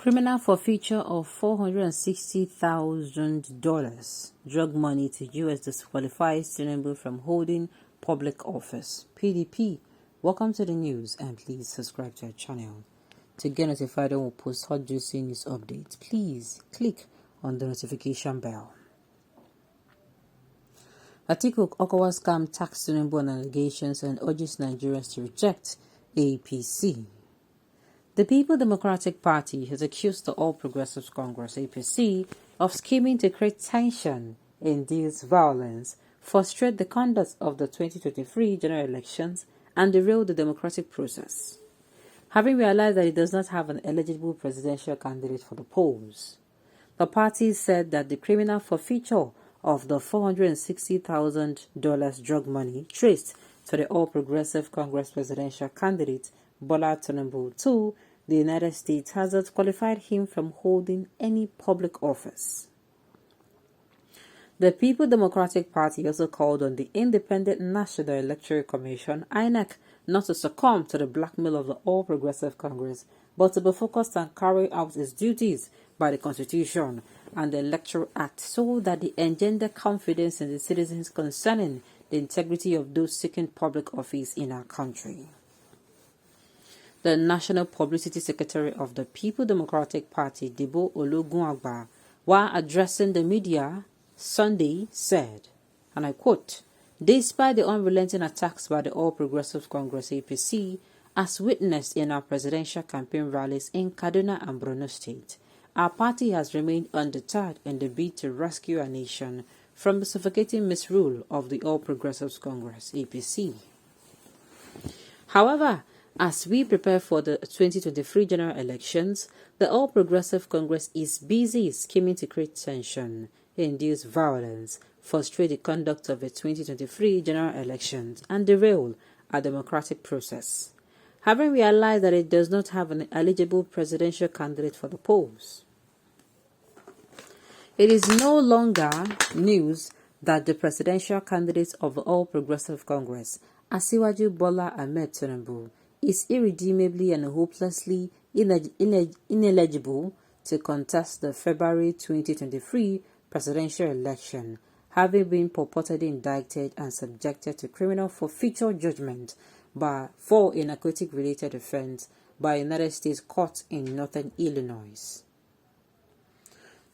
Criminal forfeiture of $460,000 drug money to U.S. disqualifies Tinubu from holding public office. PDP, welcome to the news and please subscribe to our channel. To get notified when we post hot juicy news updates, please click on the notification bell. Atiku Okowa scam tax Tinubu on allegations and urges Nigerians to reject APC. The People Democratic Party has accused the All Progressives Congress (APC) of scheming to create tension, induce violence, frustrate the conduct of the 2023 general elections, and derail the democratic process. Having realized that it does not have an eligible presidential candidate for the polls, the party said that the criminal forfeiture of the $460,000 drug money traced to the All Progressive Congress presidential candidate Bola Tinubu to the United States has disqualified him from holding any public office. The People Democratic Party also called on the Independent National Electoral Commission (INEC) not to succumb to the blackmail of the All Progressive Congress, but to be focused on carrying out its duties by the Constitution and the Electoral Act so that they engender confidence in the citizens concerning the integrity of those seeking public office in our country. The National Publicity Secretary of the People Democratic Party, Debo Ologunagba, while addressing the media Sunday, said, and I quote, "Despite the unrelenting attacks by the All Progressives Congress (APC), as witnessed in our presidential campaign rallies in Kaduna and Borno State, our party has remained undeterred in the bid to rescue our nation from the suffocating misrule of the All Progressives Congress (APC). However, as we prepare for the 2023 general elections, the All Progressive Congress is busy scheming to create tension, induce violence, frustrate the conduct of the 2023 general elections, and derail our democratic process. Having realized that it does not have an eligible presidential candidate for the polls, it is no longer news that the presidential candidate of the All Progressive Congress, Asiwaju Bola Ahmed Tinubu, is irredeemably and hopelessly ineligible to contest the February 2023 presidential election, having been purportedly indicted and subjected to criminal forfeiture judgment for a narcotic-related offense by a United States court in northern Illinois.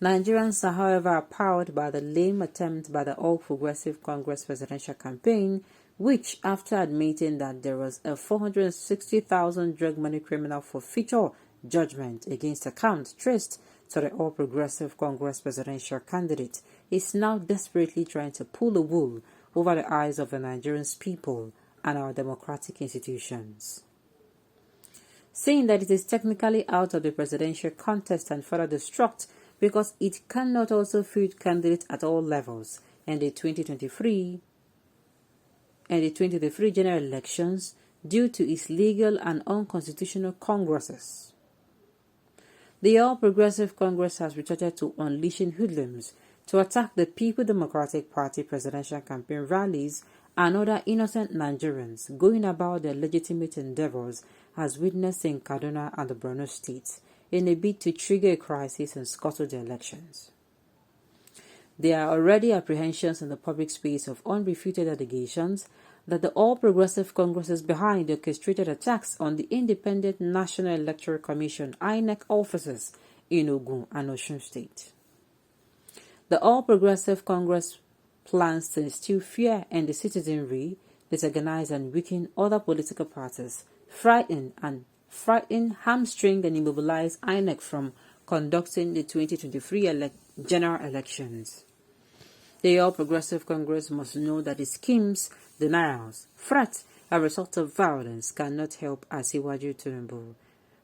Nigerians are, however, appalled by the lame attempt by the All Progressive Congress presidential campaign, which, after admitting that there was a $460,000 drug money criminal forfeiture judgment against account traced to the All Progressive Congress presidential candidate, is now desperately trying to pull the wool over the eyes of the Nigerian people and our democratic institutions. Saying that it is technically out of the presidential contest and further destruct because it cannot also field candidates at all levels in the 2023 general elections due to its legal and unconstitutional congresses. The All Progressive Congress has resorted to unleashing hoodlums to attack the People Democratic Party presidential campaign rallies and other innocent Nigerians going about their legitimate endeavors as witnessed in Kaduna and the Borno states in a bid to trigger a crisis and scuttle the elections. There are already apprehensions in the public space of unrefuted allegations that the All Progressive Congress is behind the orchestrated attacks on the Independent National Electoral Commission (INEC) offices in Ogun and Osun State. The All Progressive Congress plans to instill fear in the citizenry, disorganize and weaken other political parties, frighten, hamstring and immobilize INEC from conducting the 2023 general elections. The All Progressive Congress must know that its schemes, denials, threats, and result of violence cannot help Asiwaju Tinubu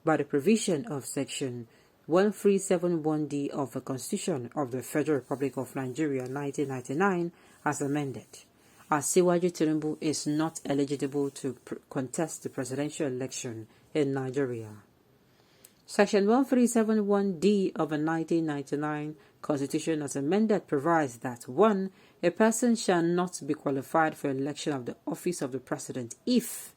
by the provision of Section 1371D of the Constitution of the Federal Republic of Nigeria 1999 as amended. Asiwaju Tinubu is not eligible to contest the presidential election in Nigeria. Section 1371D of the 1999 Constitution as amended provides that 1. A person shall not be qualified for election of the office of the President if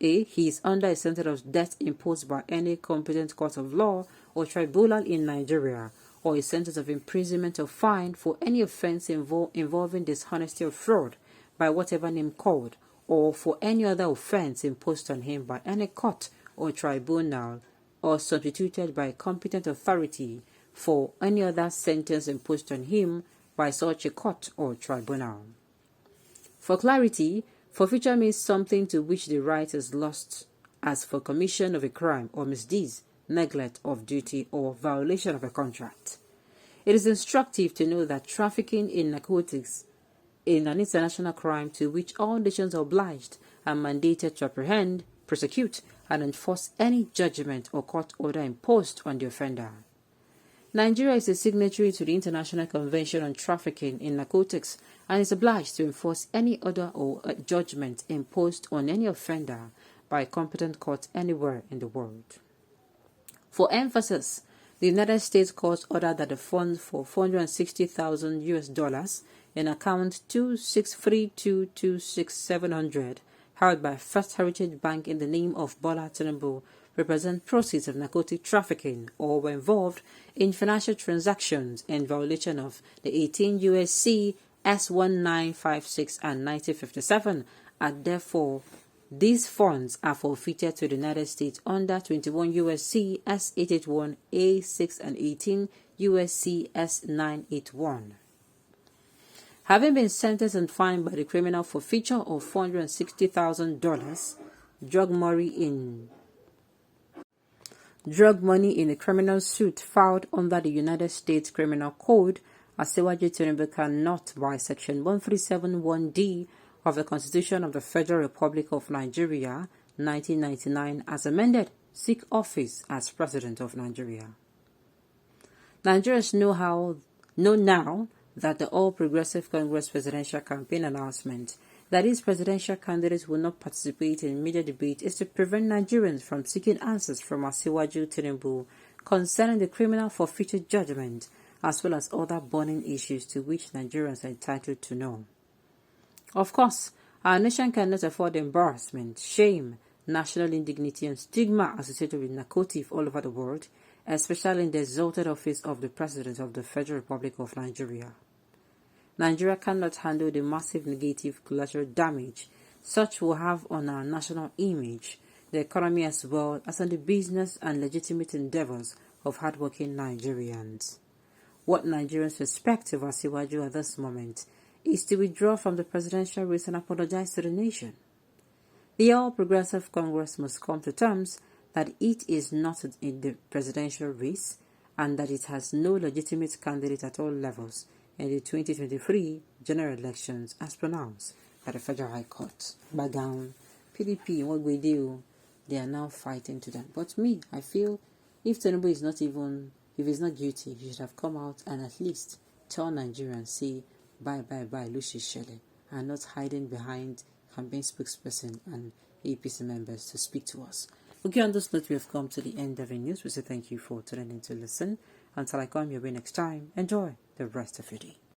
A. He is under a sentence of death imposed by any competent court of law or tribunal in Nigeria, or a sentence of imprisonment or fine for any offense involving dishonesty or fraud by whatever name called, or for any other offense imposed on him by any court or tribunal, or substituted by a competent authority for any other sentence imposed on him by such a court or tribunal. For clarity, forfeiture means something to which the right is lost, as for commission of a crime or misdeeds, neglect of duty, or violation of a contract. It is instructive to know that trafficking in narcotics is an international crime to which all nations are obliged and mandated to apprehend, prosecute, and enforce any judgment or court order imposed on the offender. Nigeria is a signatory to the International Convention on Trafficking in Narcotics and is obliged to enforce any order or judgment imposed on any offender by a competent court anywhere in the world. For emphasis, the United States Court ordered that the funds for $460,000 in account 263226700 held by First Heritage Bank in the name of Bola Tinubu represent proceeds of narcotic trafficking or were involved in financial transactions in violation of the 18 U.S.C. S1956 and 1957, and therefore these funds are forfeited to the United States under 21 U.S.C. S881 A6 and 18 U.S.C. S981. Having been sentenced and fined by the criminal forfeiture of $460,000, drug money in a criminal suit filed under the United States Criminal Code, Asiwaju Tinubu cannot, by Section 1371D of the Constitution of the Federal Republic of Nigeria, 1999, as amended, seek office as President of Nigeria. Nigerians know now that the All Progressive Congress presidential campaign announcement that its presidential candidates will not participate in media debate is to prevent Nigerians from seeking answers from Asiwaju Tinubu concerning the criminal forfeiture judgment, as well as other burning issues to which Nigerians are entitled to know. Of course, our nation cannot afford embarrassment, shame, national indignity, and stigma associated with narcotics all over the world, especially in the exalted office of the President of the Federal Republic of Nigeria. Nigeria cannot handle the massive negative collateral damage such will have on our national image, the economy, as well as on the business and legitimate endeavors of hardworking Nigerians. What Nigerians expect of Asiwaju at this moment is to withdraw from the presidential race and apologize to the nation. The All Progressive Congress must come to terms that it is not in the presidential race and that it has no legitimate candidate at all levels in the 2023 general elections as pronounced by the Federal High Court. Bagown, PDP, what we do, they are now fighting to them. But me, I feel if Tinubu is not even, if he's not guilty, he should have come out and at least tell Nigerians, say, bye, Lucy Shelley, and not hiding behind campaign spokesperson and APC members to speak to us. Okay, on this note, we have come to the end of the news. We say thank you for tuning in to listen. Until I come your way next time, enjoy the rest of your day.